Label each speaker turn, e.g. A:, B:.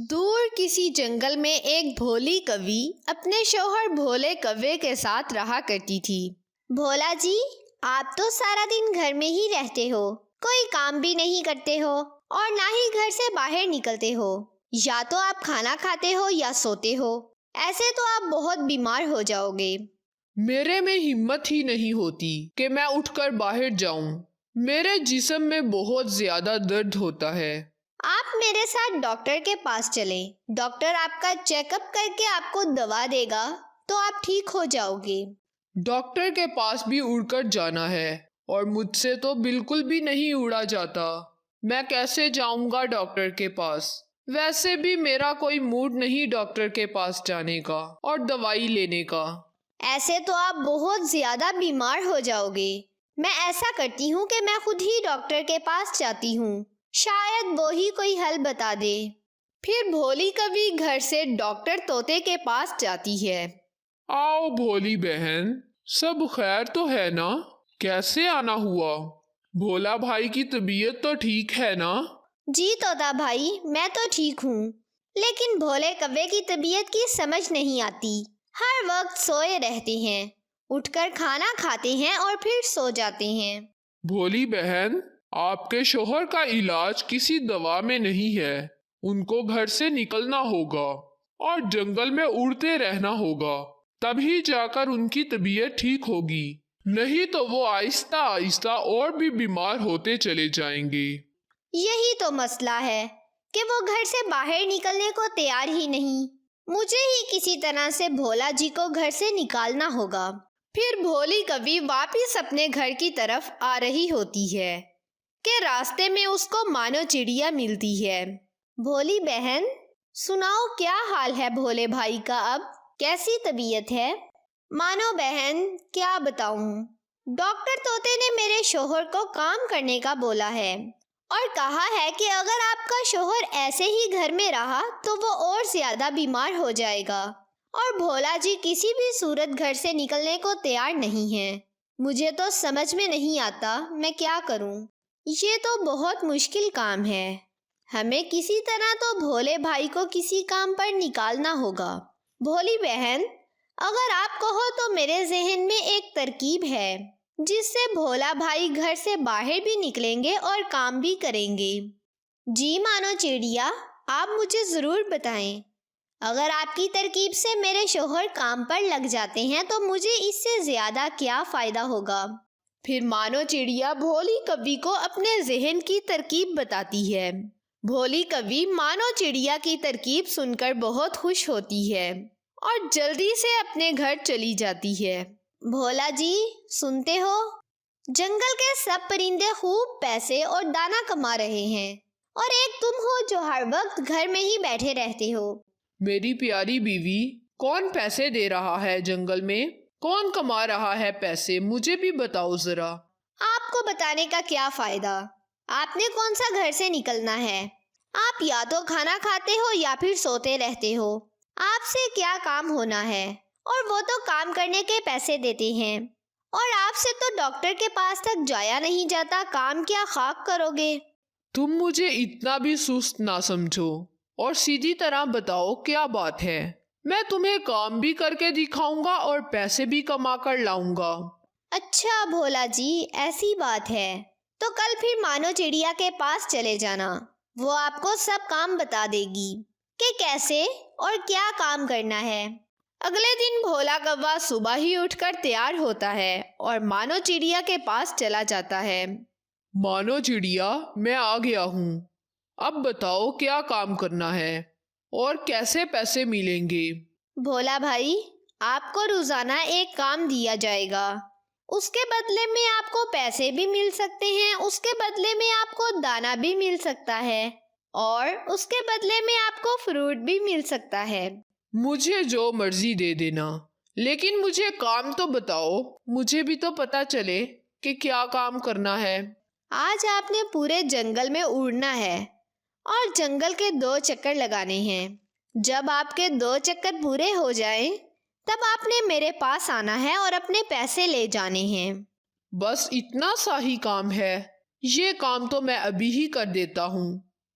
A: دور کسی جنگل میں ایک بھولی کوی اپنے شوہر بھولے کوے کے ساتھ رہا کرتی تھی۔
B: بھولا جی، آپ تو سارا دن گھر میں ہی رہتے ہو، کوئی کام بھی نہیں کرتے ہو اور نہ ہی گھر سے باہر نکلتے ہو۔ یا تو آپ کھانا کھاتے ہو یا سوتے ہو، ایسے تو آپ بہت بیمار ہو جاؤ گے۔
C: میرے میں ہمت ہی نہیں ہوتی کہ میں اٹھ کر باہر جاؤں۔ میرے جسم میں بہت زیادہ درد ہوتا ہے۔
B: آپ میرے ساتھ ڈاکٹر کے پاس چلیں، ڈاکٹر آپ کا چیک اپ کر کے آپ کو دوا دے گا تو آپ ٹھیک ہو جاؤ گے۔
C: ڈاکٹر کے پاس بھی اڑ کر جانا ہے اور مجھ سے تو بالکل بھی نہیں اڑا جاتا۔ میں کیسے جاؤں گا ڈاکٹر کے پاس؟ ویسے بھی میرا کوئی موڈ نہیں ڈاکٹر کے پاس جانے کا اور دوائی لینے کا۔
B: ایسے تو آپ بہت زیادہ بیمار ہو جاؤ گے۔ میں ایسا کرتی ہوں کہ میں خود ہی ڈاکٹر کے پاس جاتی ہوں، شاید وہی کوئی حل بتا دے۔
A: پھر بھولی کوی گھر سے ڈاکٹر طوطے کے پاس جاتی ہے۔
C: آؤ بھولی بہن، سب خیر تو ہے نا؟ کیسے آنا ہوا؟ بھولا بھائی کی طبیعت تو ٹھیک ہے نا؟
B: جی طوطا بھائی، میں تو ٹھیک ہوں، لیکن بھولے کوے کی طبیعت کی سمجھ نہیں آتی۔ ہر وقت سوئے رہتے ہیں، اٹھ کر کھانا کھاتے ہیں اور پھر سو جاتے ہیں۔
C: بھولی بہن، آپ کے شوہر کا علاج کسی دوا میں نہیں ہے۔ ان کو گھر سے نکلنا ہوگا اور جنگل میں اڑتے رہنا ہوگا، تبھی جا کر ان کی طبیعت ٹھیک ہوگی، نہیں تو وہ آہستہ آہستہ اور بھی بیمار ہوتے چلے جائیں گے۔
B: یہی تو مسئلہ ہے کہ وہ گھر سے باہر نکلنے کو تیار ہی نہیں۔ مجھے ہی کسی طرح سے بھولا جی کو گھر سے نکالنا ہوگا۔
A: پھر بھولی کوی واپس اپنے گھر کی طرف آ رہی ہوتی ہے کہ راستے میں اس کو مانو چڑیا ملتی ہے۔
B: بھولی بہن، سناؤ کیا حال ہے بھولے بھائی کا؟ اب کیسی طبیعت ہے؟ مانو بہن، کیا بتاؤں، ڈاکٹر طوطے نے میرے شوہر کو کام کرنے کا بولا ہے اور کہا ہے کہ اگر آپ کا شوہر ایسے ہی گھر میں رہا تو وہ اور زیادہ بیمار ہو جائے گا، اور بھولا جی کسی بھی صورت گھر سے نکلنے کو تیار نہیں ہے۔ مجھے تو سمجھ میں نہیں آتا میں کیا کروں۔ یہ تو بہت مشکل کام ہے، ہمیں کسی طرح تو بھولے بھائی کو کسی کام پر نکالنا ہوگا۔ بھولی بہن، اگر آپ کہو تو میرے ذہن میں ایک ترکیب ہے جس سے بھولا بھائی گھر سے باہر بھی نکلیں گے اور کام بھی کریں گے۔ جی مانو چڑیا، آپ مجھے ضرور بتائیں۔ اگر آپ کی ترکیب سے میرے شوہر کام پر لگ جاتے ہیں تو مجھے اس سے زیادہ کیا فائدہ ہوگا؟
A: پھر مانو چڑیا بھولی کوی کو اپنے ذہن کی ترکیب بتاتی ہے۔ بھولی کوی مانو چڑیا کی ترکیب سن کر بہت خوش ہوتی ہے اور جلدی سے اپنے گھر چلی جاتی ہے۔
B: بھولا جی، سنتے ہو؟ جنگل کے سب پرندے خوب پیسے اور دانا کما رہے ہیں، اور ایک تم ہو جو ہر وقت گھر میں ہی بیٹھے رہتے ہو۔
C: میری پیاری بیوی، کون پیسے دے رہا ہے جنگل میں؟ کون کما رہا ہے پیسے؟ مجھے بھی بتاؤ ذرا۔
B: آپ کو بتانے کا کیا فائدہ؟ آپ نے کون سا گھر سے نکلنا ہے؟ آپ یا تو کھانا کھاتے ہو یا پھر سوتے رہتے ہو۔ آپ سے کیا کام ہونا ہے؟ اور وہ تو کام کرنے کے پیسے دیتے ہیں، اور آپ سے تو ڈاکٹر کے پاس تک جایا نہیں جاتا، کام کیا خاک کرو گے؟
C: تم مجھے اتنا بھی سست نہ سمجھو اور سیدھی طرح بتاؤ کیا بات ہے۔ میں تمہیں کام بھی کر کے دکھاؤں گا اور پیسے بھی کما کر لاؤں گا۔
B: اچھا بھولا جی، ایسی بات ہے تو کل پھر مانو چڑیا کے پاس چلے جانا، وہ آپ کو سب کام بتا دے گی کہ کیسے اور کیا کام کرنا ہے۔
A: اگلے دن بھولا کوا صبح ہی اٹھ کر تیار ہوتا ہے اور مانو چڑیا کے پاس چلا جاتا ہے۔
C: مانو چڑیا، میں آ گیا ہوں، اب بتاؤ کیا کام کرنا ہے اور کیسے پیسے ملیں گے؟
B: بھولا بھائی، آپ کو روزانہ ایک کام دیا جائے گا، اس کے بدلے میں آپ کو پیسے بھی مل سکتے ہیں، اس کے بدلے میں آپ کو دانا بھی مل سکتا ہے، اور اس کے بدلے میں آپ کو فروٹ بھی مل سکتا ہے۔
C: مجھے جو مرضی دے دینا، لیکن مجھے کام تو بتاؤ، مجھے بھی تو پتا چلے کہ کیا کام کرنا ہے۔
B: آج آپ نے پورے جنگل میں اڑنا ہے اور جنگل کے 2 چکر لگانے ہیں۔ جب آپ کے 2 چکر پورے ہو جائیں تب آپ نے میرے پاس آنا ہے اور اپنے پیسے لے جانے ہیں۔
C: بس اتنا سا ہی کام ہے؟ یہ کام تو میں ابھی ہی کر دیتا ہوں۔